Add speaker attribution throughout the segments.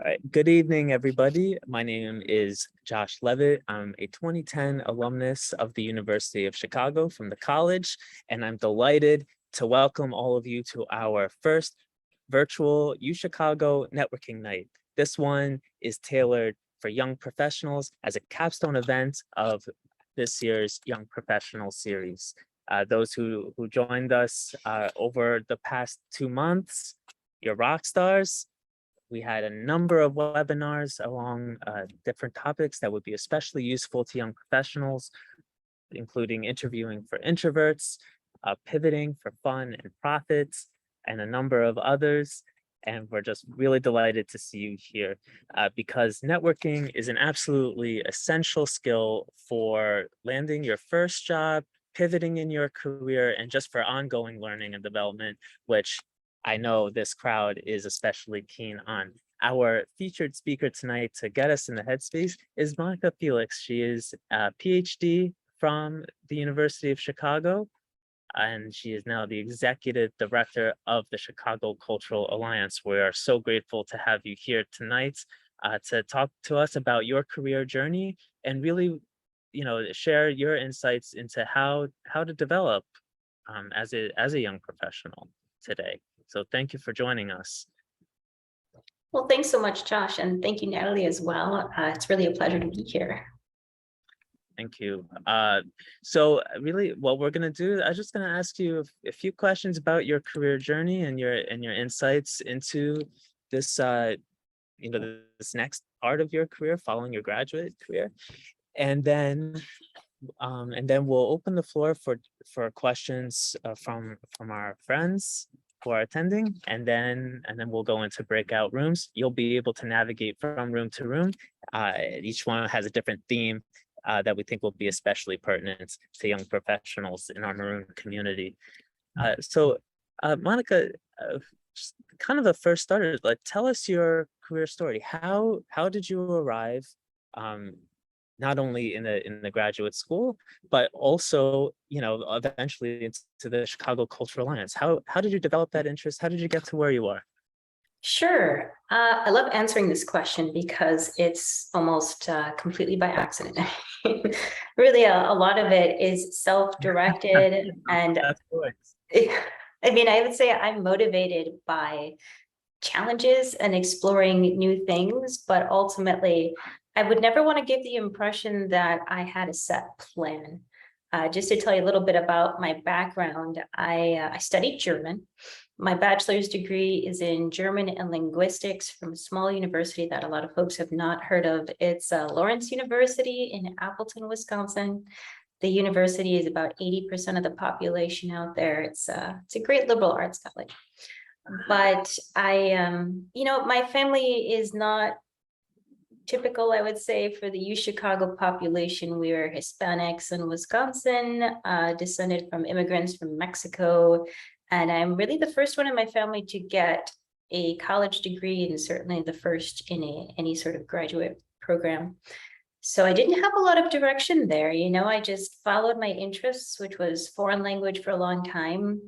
Speaker 1: All right. Good evening, everybody. My name is Josh Levitt. I'm a 2010 alumnus of the University of Chicago from the college, and I'm delighted to welcome all of you to our first virtual UChicago Networking Night. This one is tailored for young professionals as a capstone event of this year's Young Professional Series. Those who joined us over the past 2 months, you're rock stars. We had a number of webinars along different topics that would be especially useful to young professionals, including interviewing for introverts, pivoting for fun and profits, and a number of others. And we're just really delighted to see you here because networking is an absolutely essential skill for landing your first job, pivoting in your career, and just for ongoing learning and development, which I know this crowd is especially keen on. Our featured speaker tonight to get us in the headspace is Mónica Félix. She is a Ph.D. from the University of Chicago, and she is now the executive director of the Chicago Cultural Alliance. We are so grateful to have you here tonight to talk to us about your career journey and really, share your insights into how to develop as a young professional today. So thank you for joining us.
Speaker 2: Well, thanks so much, Josh, and thank you, Natalie, as well. It's really a pleasure to be here.
Speaker 1: Thank you. So really what we're going to do, I'm just going to ask you a few questions about your career journey and your insights into this, this next part of your career following your graduate career. And then we'll open the floor for questions from our friends who are attending, and then we'll go into breakout rooms. You'll be able to navigate from room to room. Each one has a different theme that we think will be especially pertinent to young professionals in our Maroon community. So Mónica, just kind of the first starter, tell us your career story. How did you arrive not only in the graduate school, but also, eventually into the Chicago Cultural Alliance? How did you develop that interest? How did you get to where you are?
Speaker 2: Sure. I love answering this question because it's almost completely by accident. Really, a lot of it is self-directed. And I would say I'm motivated by challenges and exploring new things, but ultimately, I would never want to give the impression that I had a set plan. Just to tell you a little bit about my background, I studied German. My bachelor's degree is in German and linguistics from a small university that a lot of folks have not heard of. It's Lawrence University in Appleton, Wisconsin. The university is about 80% of the population out there. It's a great liberal arts college. But my family is not typical, I would say, for the UChicago population. We are Hispanics in Wisconsin, descended from immigrants from Mexico. And I'm really the first one in my family to get a college degree, and certainly the first in any sort of graduate program. So I didn't have a lot of direction there. I just followed my interests, which was foreign language for a long time.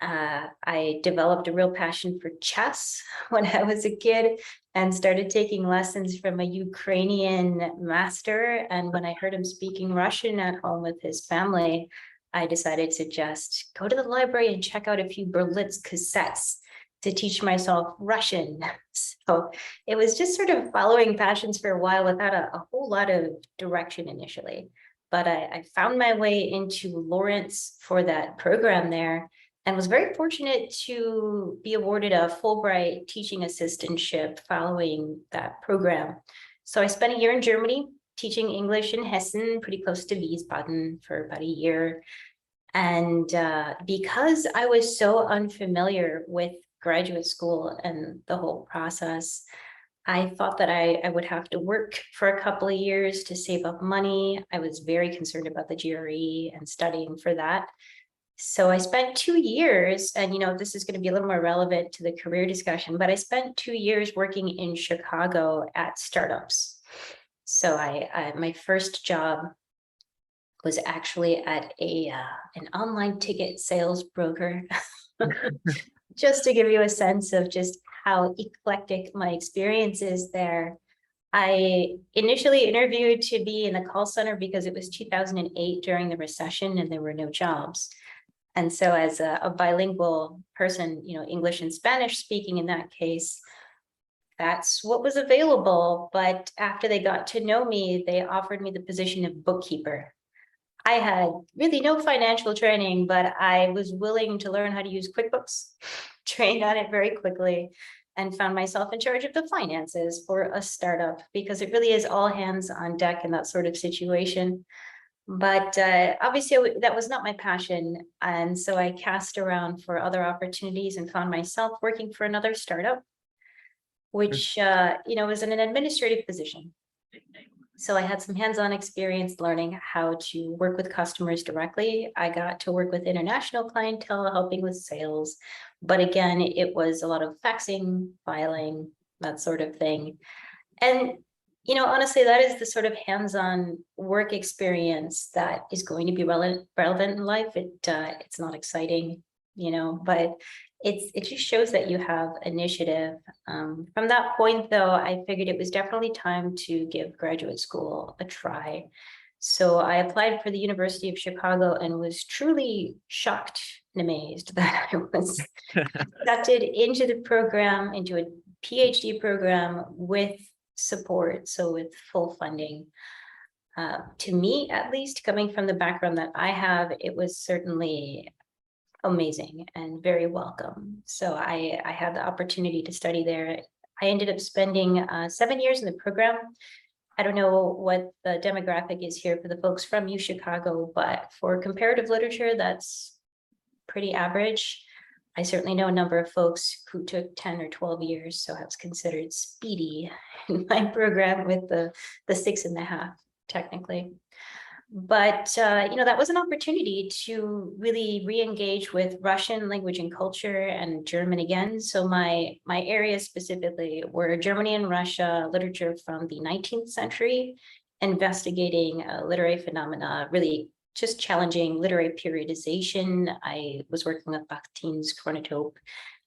Speaker 2: I developed a real passion for chess when I was a kid and started taking lessons from a Ukrainian master. And when I heard him speaking Russian at home with his family, I decided to just go to the library and check out a few Berlitz cassettes to teach myself Russian. So it was just sort of following passions for a while without a whole lot of direction initially. But I found my way into Lawrence for that program there, and was very fortunate to be awarded a Fulbright teaching assistantship following that program. So I spent a year in Germany teaching English in Hessen, pretty close to Wiesbaden, for about a year. And because I was so unfamiliar with graduate school and the whole process, I thought that I would have to work for a couple of years to save up money. I was very concerned about the GRE and studying for that. So I spent 2 years, and this is going to be a little more relevant to the career discussion, but I spent 2 years working in Chicago at startups. So my first job was actually at an online ticket sales broker, just to give you a sense of just how eclectic my experience is there. I initially interviewed to be in the call center because it was 2008 during the recession and there were no jobs. And so as a bilingual person, English and Spanish speaking in that case, that's what was available. But after they got to know me, they offered me the position of bookkeeper. I had really no financial training, but I was willing to learn how to use QuickBooks, trained on it very quickly, and found myself in charge of the finances for a startup because it really is all hands on deck in that sort of situation. But obviously that was not my passion. And so I cast around for other opportunities and found myself working for another startup, which, was in an administrative position. So I had some hands-on experience learning how to work with customers directly. I got to work with international clientele, helping with sales. But again, it was a lot of faxing, filing, that sort of thing. And, honestly, that is the sort of hands-on work experience that is going to be relevant in life. It's not exciting, but it just shows that you have initiative. From that point, though, I figured it was definitely time to give graduate school a try. So I applied for the University of Chicago and was truly shocked and amazed that I was accepted into the program, into a Ph.D. program with support, so with full funding. To me, at least, coming from the background that I have, it was certainly amazing and very welcome. So I had the opportunity to study there. I ended up spending 7 years in the program. I don't know what the demographic is here for the folks from UChicago, but for comparative literature, that's pretty average. I certainly know a number of folks who took 10 or 12 years, so I was considered speedy in my program with the 6.5, technically. But, that was an opportunity to really re-engage with Russian language and culture and German again. So my areas specifically were Germany and Russia, literature from the 19th century, investigating literary phenomena, really just challenging literary periodization. I was working with Bakhtin's chronotope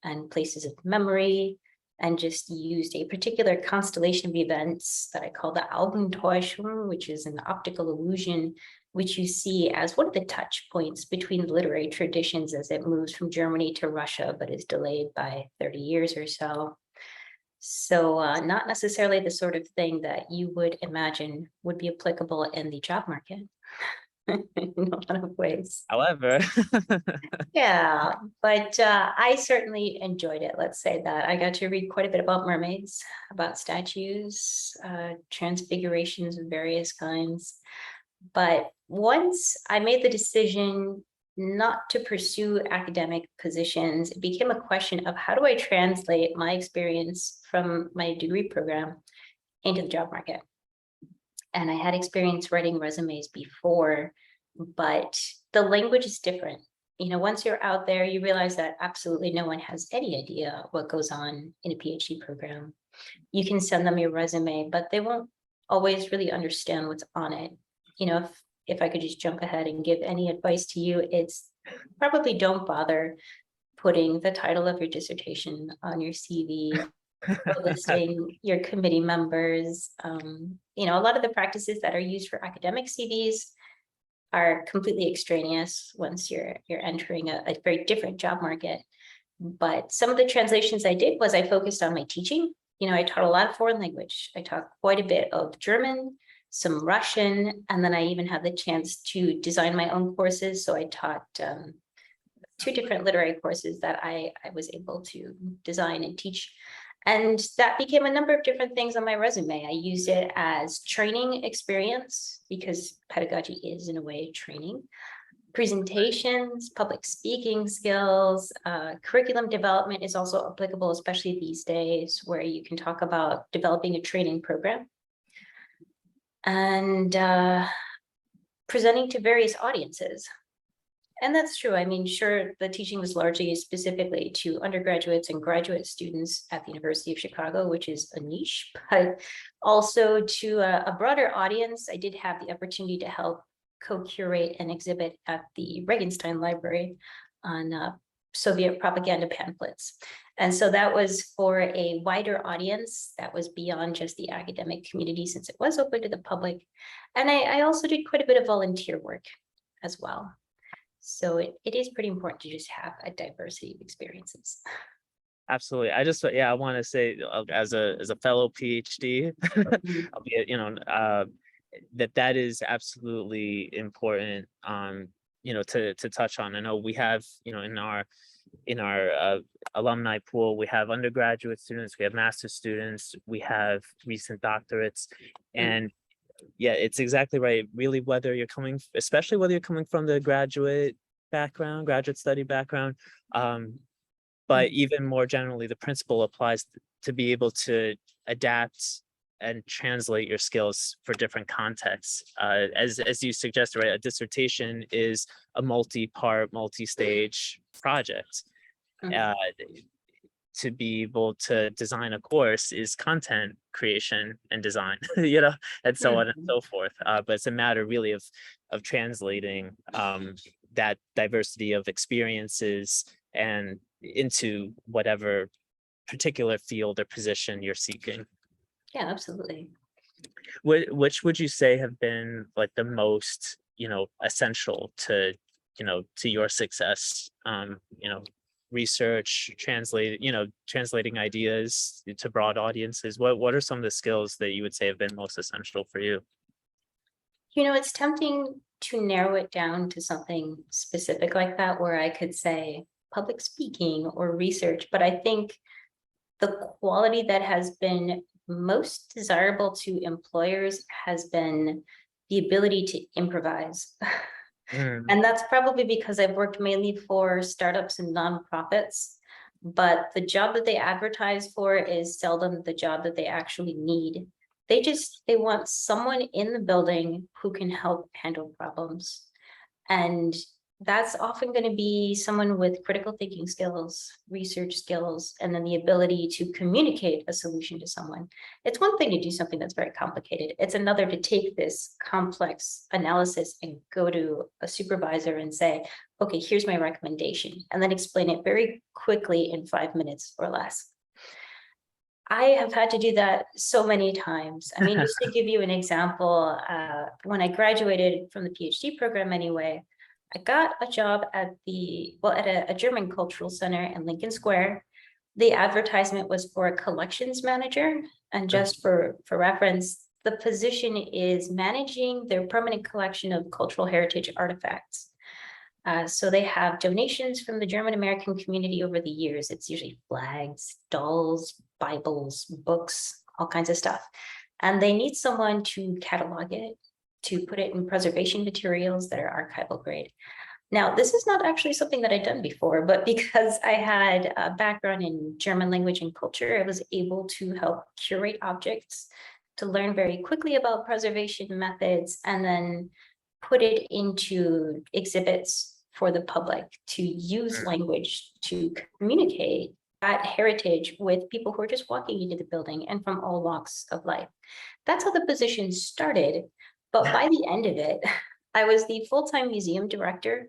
Speaker 2: and places of memory, and just used a particular constellation of events that I call the Augentäuschung, which is an optical illusion, which you see as one of the touch points between literary traditions as it moves from Germany to Russia, but is delayed by 30 years or so. So not necessarily the sort of thing that you would imagine would be applicable in the job market. In a lot of ways.
Speaker 1: However,
Speaker 2: yeah, but I certainly enjoyed it. Let's say that I got to read quite a bit about mermaids, about statues, transfigurations of various kinds. But once I made the decision not to pursue academic positions, it became a question of how do I translate my experience from my degree program into the job market. And I had experience writing resumes before, but the language is different. Once you're out there, you realize that absolutely no one has any idea what goes on in a PhD program. You can send them your resume, but they won't always really understand what's on it. If I could just jump ahead and give any advice to you, it's probably don't bother putting the title of your dissertation on your CV, listing your committee members. A lot of the practices that are used for academic CVs are completely extraneous once you're entering a very different job market. But some of the translations I did was I focused on my teaching. I taught a lot of foreign language. I taught quite a bit of German, some Russian, and then I even had the chance to design my own courses. So I taught 2 different literary courses that I was able to design and teach. And that became a number of different things on my resume. I used it as training experience because pedagogy is in a way training, presentations, public speaking skills, curriculum development is also applicable, especially these days where you can talk about developing a training program and presenting to various audiences. And that's true. I mean, sure, the teaching was largely specifically to undergraduates and graduate students at the University of Chicago, which is a niche, but also to a broader audience. I did have the opportunity to help co-curate an exhibit at the Regenstein Library on Soviet propaganda pamphlets. And so that was for a wider audience that was beyond just the academic community, since it was open to the public. And I also did quite a bit of volunteer work as well. So it is pretty important to just have a diversity of experiences.
Speaker 1: Absolutely. I want to say, as a fellow PhD, that is absolutely important, to touch on. I know we have, in our alumni pool, we have undergraduate students, we have master's students, we have recent doctorates, and yeah, it's exactly right. Really, especially whether you're coming from the graduate study background, but even more generally, the principle applies to be able to adapt and translate your skills for different contexts. As you suggested, right, a dissertation is a multi-part, multi-stage project. To be able to design a course is content creation and design, and so on and so forth. But it's a matter really of translating that diversity of experiences and into whatever particular field or position you're seeking.
Speaker 2: Yeah, absolutely.
Speaker 1: Which would you say have been like the most, essential to your success? Research, translating ideas to broad audiences. What are some of the skills that you would say have been most essential for you?
Speaker 2: It's tempting to narrow it down to something specific like that, where I could say public speaking or research, but I think the quality that has been most desirable to employers has been the ability to improvise. And that's probably because I've worked mainly for startups and nonprofits, but the job that they advertise for is seldom the job that they actually need. They want someone in the building who can help handle problems. And that's often going to be someone with critical thinking skills, research skills, and then the ability to communicate a solution to someone. It's one thing to do something that's very complicated. It's another to take this complex analysis and go to a supervisor and say, okay, here's my recommendation, and then explain it very quickly in 5 minutes or less. I have had to do that so many times. I mean, just to give you an example, when I graduated from the PhD program anyway, I got a job at a German cultural center in Lincoln Square. The advertisement was for a collections manager. And just for reference, the position is managing their permanent collection of cultural heritage artifacts. So they have donations from the German American community over the years. It's usually flags, dolls, Bibles, books, all kinds of stuff. And they need someone to catalog it, to put it in preservation materials that are archival grade. Now, this is not actually something that I'd done before, but because I had a background in German language and culture, I was able to help curate objects, to learn very quickly about preservation methods, and then put it into exhibits for the public to use language to communicate that heritage with people who are just walking into the building and from all walks of life. That's how the position started. But by the end of it, I was the full-time museum director.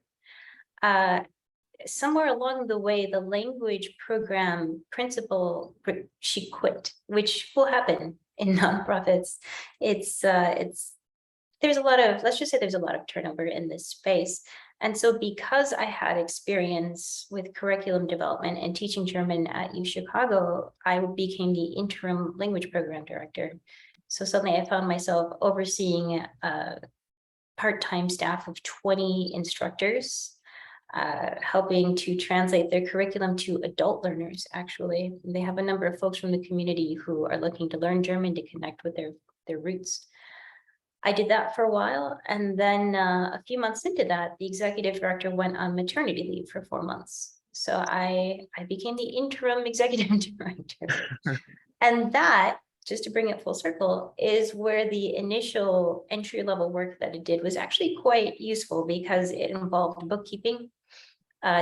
Speaker 2: Somewhere along the way, the language program principal, she quit, which will happen in nonprofits. There's a lot of, let's just say there's a lot of turnover in this space. And so because I had experience with curriculum development and teaching German at UChicago, I became the interim language program director. So suddenly I found myself overseeing a part-time staff of 20 instructors, helping to translate their curriculum to adult learners, actually. They have a number of folks from the community who are looking to learn German to connect with their roots. I did that for a while, and then a few months into that, the executive director went on maternity leave for 4 months. So I became the interim executive director. And that, just to bring it full circle, is where the initial entry-level work that it did was actually quite useful, because it involved bookkeeping,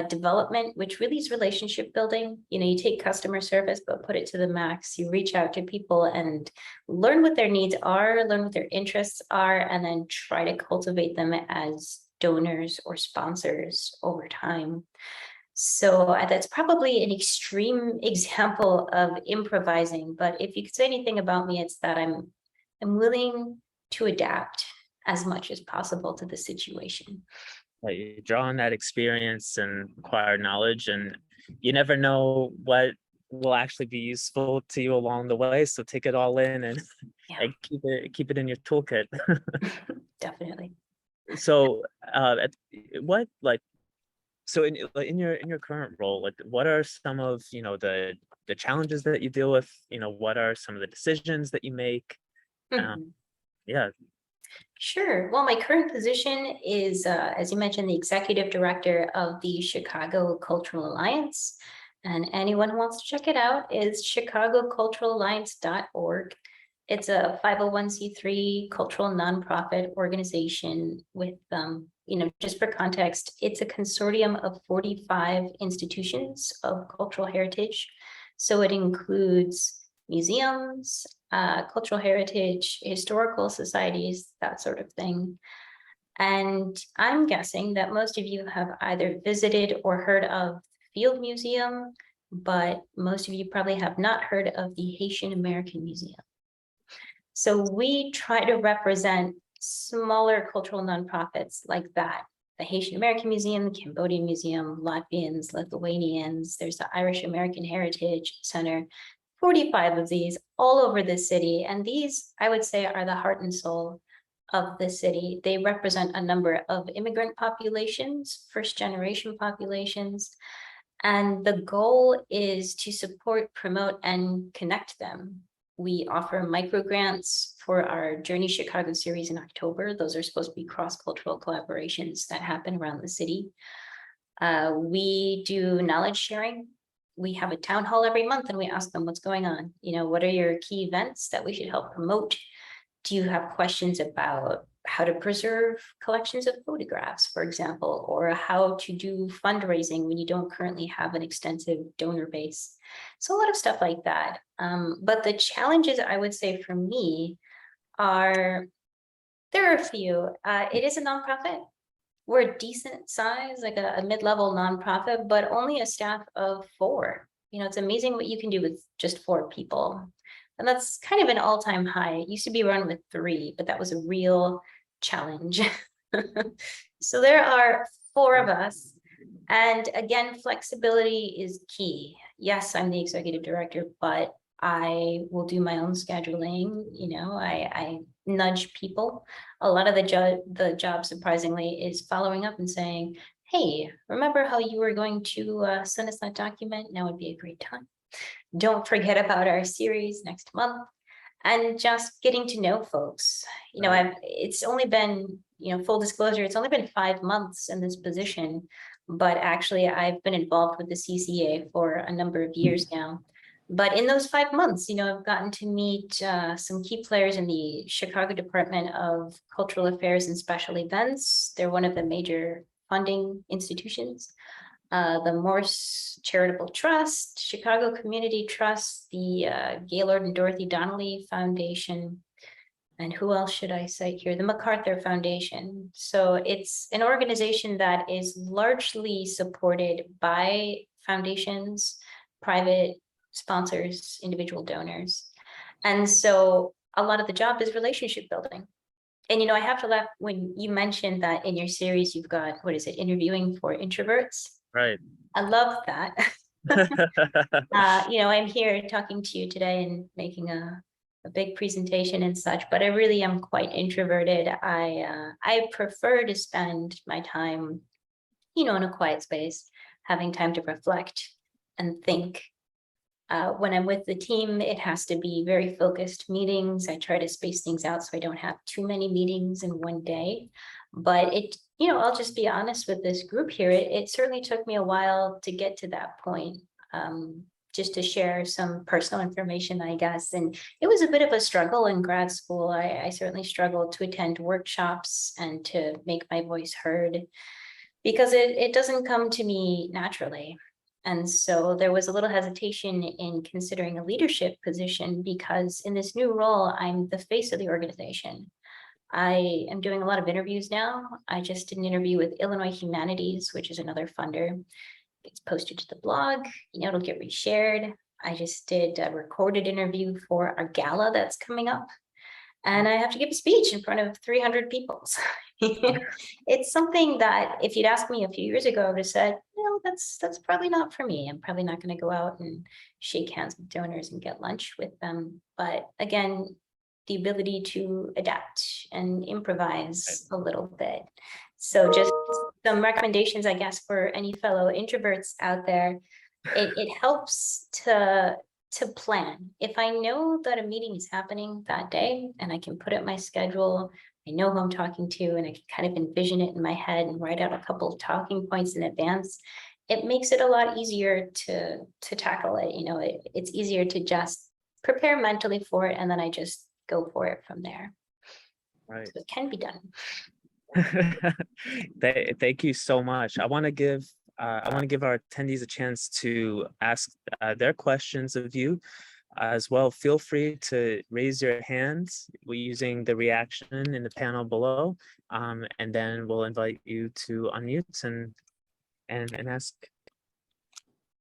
Speaker 2: development, which really is relationship building. You take customer service, but put it to the max. You reach out to people and learn what their needs are, learn what their interests are, and then try to cultivate them as donors or sponsors over time. So that's probably an extreme example of improvising, but if you could say anything about me, it's that I'm willing to adapt as much as possible to the situation.
Speaker 1: Like you draw on that experience and acquire knowledge, and you never know what will actually be useful to you along the way. So take it all in and,
Speaker 2: Yeah.
Speaker 1: and keep it in your toolkit.
Speaker 2: Definitely.
Speaker 1: So what like so in your current role, like what are some of the challenges that you deal with? What are some of the decisions that you make?
Speaker 2: Mhm.
Speaker 1: Yeah.
Speaker 2: Sure. Well, my current position is, as you mentioned, the executive director of the Chicago Cultural Alliance. And anyone who wants to check it out is chicagoculturalalliance.org. It's a 501c3 cultural nonprofit organization with, just for context, it's a consortium of 45 institutions of cultural heritage. So it includes museums, cultural heritage, historical societies, that sort of thing. And I'm guessing that most of you have either visited or heard of Field Museum, but most of you probably have not heard of the Haitian American Museum. So we try to represent smaller cultural nonprofits like that. The Haitian American Museum, the Cambodian Museum, Latvians, Lithuanians, there's the Irish American Heritage Center, 45 of these all over the city. And these, I would say, are the heart and soul of the city. They represent a number of immigrant populations, first generation populations. And the goal is to support, promote, and connect them. We offer micro grants for our Journey Chicago series in October. Those are supposed to be cross-cultural collaborations that happen around the city. We do knowledge sharing. We have a town hall every month and we ask them what's going on. What are your key events that we should help promote? Do you have questions about how to preserve collections of photographs, for example, or how to do fundraising when you don't currently have an extensive donor base? So a lot of stuff like that. But the challenges, I would say, for me there are a few. It is a nonprofit. We're a decent size, like a mid-level nonprofit, but only a staff of 4. It's amazing what you can do with just 4 people. And that's kind of an all-time high. It used to be run with 3, but that was a real challenge. So there are 4 of us. And again, flexibility is key. Yes, I'm the executive director, but I will do my own scheduling. I nudge people. A lot of the job, surprisingly, is following up and saying, hey, remember how you were going to send us that document? Now would be a great time. Don't forget about our series next month. And just getting to know folks. It's only been, full disclosure, it's only been 5 months in this position, but actually I've been involved with the CCA for a number of years now. But in those 5 months, I've gotten to meet some key players in the Chicago Department of Cultural Affairs and Special Events. They're one of the major funding institutions. The Morse Charitable Trust, Chicago Community Trust, the Gaylord and Dorothy Donnelly Foundation, and who else should I cite here? The MacArthur Foundation. So it's an organization that is largely supported by foundations, private sponsors, individual donors. And so a lot of the job is relationship building. And, I have to laugh when you mentioned that in your series, you've got, interviewing for introverts.
Speaker 1: Right.
Speaker 2: I love that. I'm here talking to you today and making a big presentation and such, but I really am quite introverted. I prefer to spend my time, in a quiet space, having time to reflect and think. When I'm with the team, it has to be very focused meetings. I try to space things out so I don't have too many meetings in one day. But I'll just be honest with this group here. It certainly took me a while to get to that point. Just to share some personal information, I guess. And it was a bit of a struggle in grad school. I certainly struggled to attend workshops and to make my voice heard because it doesn't come to me naturally. And so there was a little hesitation in considering a leadership position because in this new role, I'm the face of the organization. I am doing a lot of interviews now. I just did an interview with Illinois Humanities, which is another funder. gets posted to the blog, it'll get reshared. I just did a recorded interview for our gala that's coming up, and I have to give a speech in front of 300 people. So it's something that if you'd asked me a few years ago, I would have said, no, that's probably not for me. I'm probably not going to go out and shake hands with donors and get lunch with them. But again, the ability to adapt and improvise a little bit. So just some recommendations, I guess, for any fellow introverts out there. It helps to plan. If I know that a meeting is happening that day and I can put it in my schedule, I know who I'm talking to, and I can kind of envision it in my head and write out a couple of talking points in advance, it makes it a lot easier to tackle it. It's easier to just prepare mentally for it, and then I just go for it from there.
Speaker 1: Right.
Speaker 2: So it can be done.
Speaker 1: Thank you so much. I want to give our attendees a chance to ask their questions of you as well. Feel free to raise your hands using the reaction in the panel below, and then we'll invite you to unmute and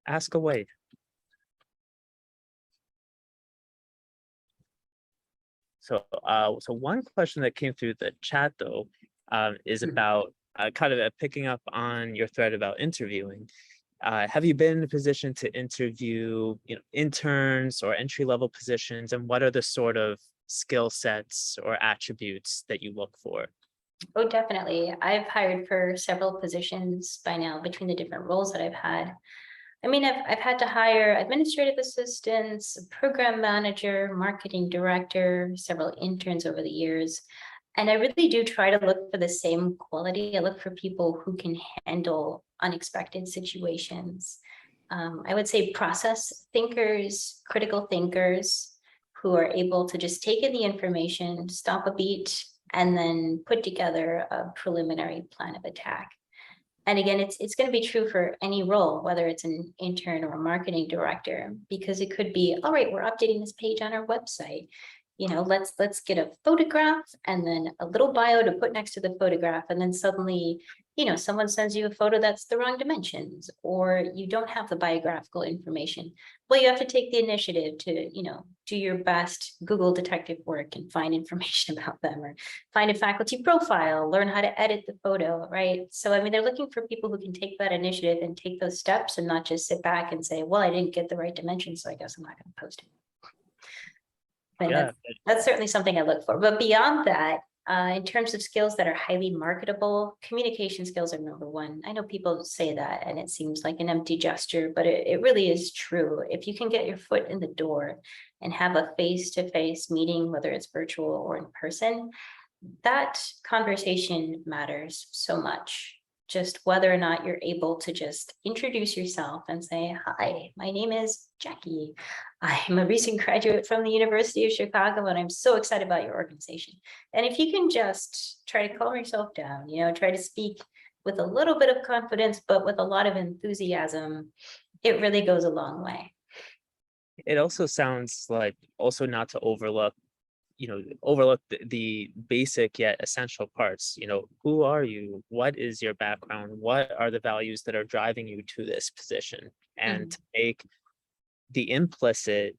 Speaker 1: ask away. So one question that came through the chat though is about kind of picking up on your thread about interviewing. Have you been in a position to interview, interns or entry-level positions, and what are the sort of skill sets or attributes that you look for?
Speaker 2: Oh, definitely. I've hired for several positions by now between the different roles that I've had. I mean, I've had to hire administrative assistants, a program manager, marketing director, several interns over the years. And I really do try to look for the same quality. I look for people who can handle unexpected situations. I would say process thinkers, critical thinkers, who are able to just take in the information, stop a beat, and then put together a preliminary plan of attack. And again, it's going to be true for any role, whether it's an intern or a marketing director, because it could be, all right, we're updating this page on our website. Let's get a photograph and then a little bio to put next to the photograph. And then suddenly, someone sends you a photo that's the wrong dimensions, or you don't have the biographical information. Well, you have to take the initiative to, do your best Google detective work and find information about them, or find a faculty profile, learn how to edit the photo, right? So, I mean, they're looking for people who can take that initiative and take those steps and not just sit back and say, well, I didn't get the right dimension, so I guess I'm not going to post it. Yeah. That's certainly something I look for. But beyond that, in terms of skills that are highly marketable, communication skills are number one. I know people say that and it seems like an empty gesture, but it really is true. If you can get your foot in the door and have a face-to-face meeting, whether it's virtual or in person, that conversation matters so much. Just whether or not you're able to just introduce yourself and say, hi, my name is Jackie. I'm a recent graduate from the University of Chicago, and I'm so excited about your organization. And if you can just try to calm yourself down, try to speak with a little bit of confidence, but with a lot of enthusiasm, it really goes a long way.
Speaker 1: It also sounds like also not to overlook the basic yet essential parts. Who are you? What is your background? What are the values that are driving you to this position? And to make the implicit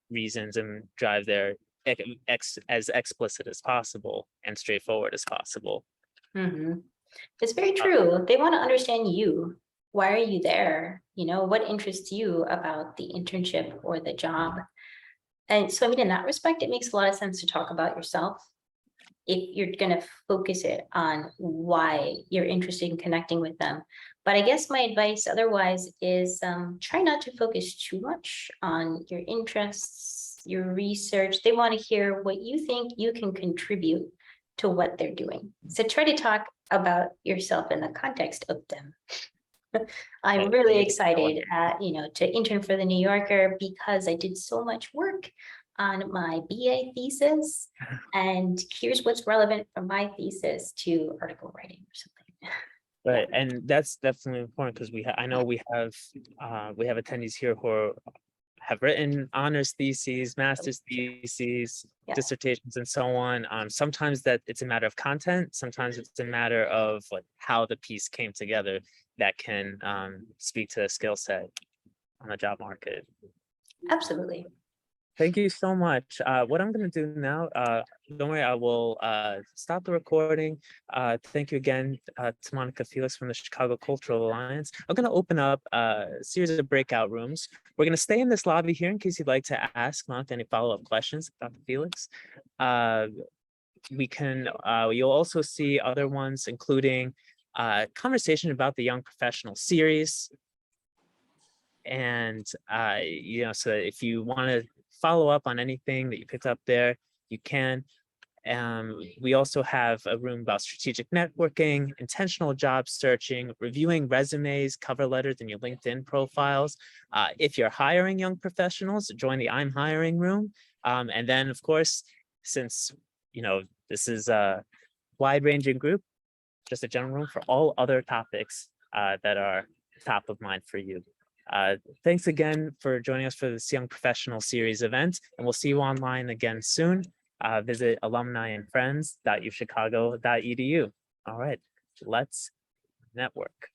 Speaker 1: reasons and drive there as explicit as possible and straightforward as possible.
Speaker 2: It's very true. They want to understand you. Why are you there? What interests you about the internship or the job? And so, I mean, in that respect, it makes a lot of sense to talk about yourself if you're going to focus it on why you're interested in connecting with them. But I guess my advice otherwise is try not to focus too much on your interests, your research. They want to hear what you think you can contribute to what they're doing. So try to talk about yourself in the context of them. I'm really excited to intern for the New Yorker because I did so much work on my BA thesis, and here's what's relevant from my thesis to article writing or something.
Speaker 1: Right, and that's definitely important because I know we have attendees here who have written honors theses, master's theses, dissertations, and so on. Sometimes that it's a matter of content. Sometimes it's a matter of like how the piece came together. that can speak to the skill set on the job market.
Speaker 2: Absolutely.
Speaker 1: Thank you so much. What I'm going to do now, don't worry, I will stop the recording. Thank you again to Monica Felix from the Chicago Cultural Alliance. I'm going to open up a series of breakout rooms. We're going to stay in this lobby here in case you'd like to ask Monica any follow-up questions, Dr. Felix. You'll also see other ones, including conversation about the Young Professional series. And, so if you want to follow up on anything that you picked up there, you can. We also have a room about strategic networking, intentional job searching, reviewing resumes, cover letters, and your LinkedIn profiles. If you're hiring young professionals, join the I'm Hiring room. And then, of course, since, this is a wide-ranging group, just a general room for all other topics that are top of mind for you. Thanks again for joining us for this Young Professional Series event, and we'll see you online again soon. Visit alumniandfriends.uchicago.edu. All right, let's network.